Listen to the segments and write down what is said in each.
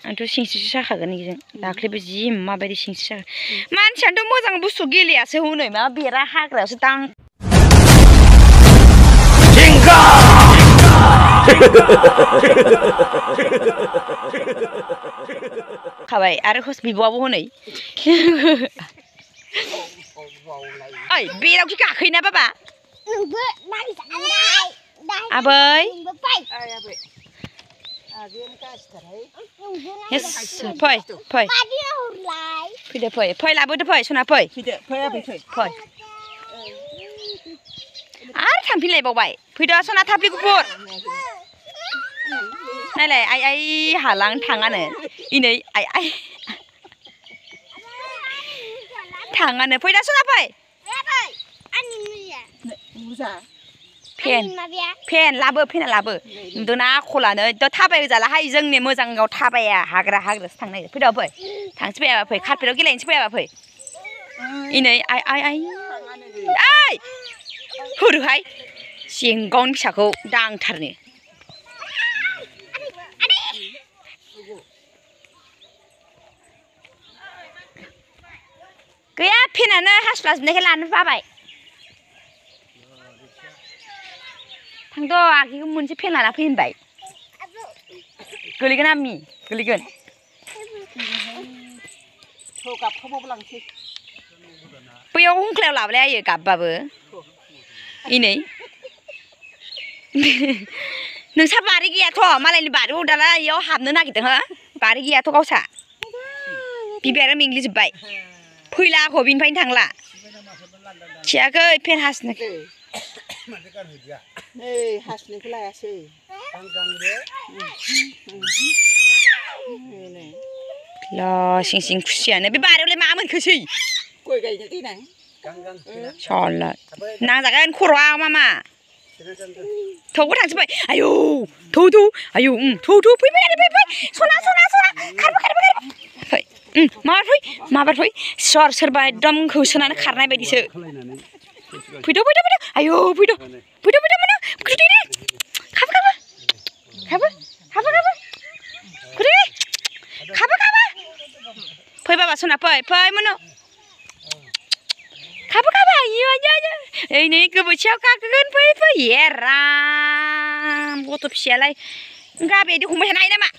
आंथ' सिंस्रिसो जाखागोन इजों दाख्लैबो जि माबायदि सिंस्रि जागोन मानसियानोथ' मोजां बुस्थु गेलेयासो हनै मा बेरा हाग्रायावसो दां खाबाय आरो हस बिब'आबो हनै ओइ बेरावसो गाखोयोना बाबा आबै yes फै फै फैदो फै फै लाबोदो फै सना फै फै आरो थांफिनलायबावबाय फैदो सना थाफ्लि गुफुर नायलाय आइ आइ हालां थाङानो इनै आइ आइ थाङानो फैदा सना फै फेन लाबो फेना लाबो नुदोंना आखलानो थाबाय होजालाहाय जोंनि मोजाङाव थाबाया हाग्रासो थांनो नागिरो फैद' फै थांसै फैयाबा फै कार्पेटआव गेलेनोसै फैयाबा फै इनै आइ आइ आइ ओइ होरोहाय जेंगावनि फिसाखौ दांथारनो गैया फेनानो हासुला जोबनायखाय लानो बाबाय थांद' आगैखौ मोनसे फेन लाना फै होनबाय गोलैगोन आमि गोलैगोन बैयाव हुंख्लायाव लाबोलाय आयो गाबबाबो इनै नोंसा बारि गैयाथ' मालायनि बारियाव दाना इयाव हाबनो नागिरदों हो बारि गैयाथ' गावसा बिबारा मेंग्लिजोब्बाय फैला आख' बिनिफ्रायनो थांला खियाखै फेन हासुनो हासुनिखौ लायासै सिं सिं खुसियानो बे बारियावलाय मा मोनखोसै गय गायनो देनां सला नांजागोन खर'आ मामा थौबो थांसै फै आयौ थौ आयौ थौ फै सना खारबो फै माबार फै सोरबा एकदम होसोनानै खारनाय बायदिसो फैद' आयौ फैद' मोनो खाबो फै बाबा सना फै मोनो खाबो आयौ ओइ नै गोबोरखियाव गाखोगोन फै एराम गथ' फिसायालाय गाबायदि हमबाय थानो हायो नामा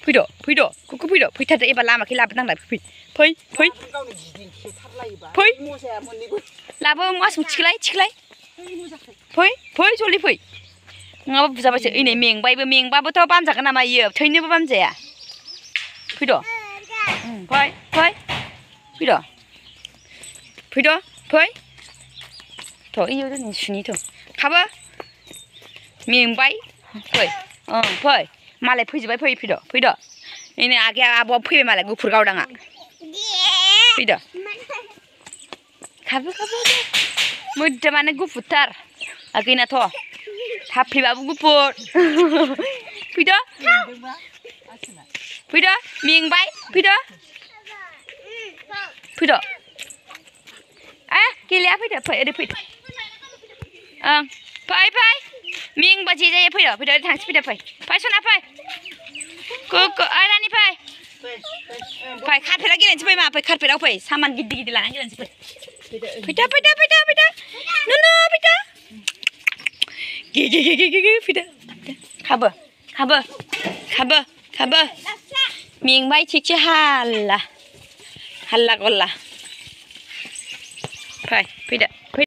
फैद' कुकु फैथारदो एबार लामाखै लाबोनांला फै लाबो मास थिखोलाय फै जलदि फै नङाबा बुजाबायसो ओइ नै मेंबाबोथ' बामजागोन नामा इयो थैनोबो बामजाया फैद' फै थ' इयो सुनिथ' खाबो मेंबाय फै मालाय फैजोब्बाय फैद' नै आगैया आब'आ फैबाय मालाय गुफुर गावदाङा फैद' खाबो मोदोमानो गुफुरथार आगैनाथ' थाफ्लिबाबो गुफुर फैद' मेंबाय फैद' गेलेया फैदो ओरै फैदो फै मेंबा जे जायो फैदो थांसै फै सना फै रानि फै कार्पेटआव गेलेनोसै फै मा फै कार्पेटआव फै सामान गिदिर लानानै गेलेनोसै फैदो फैदो खाबो मेंबाय थिगसे हाल्ला गल्ला फैदो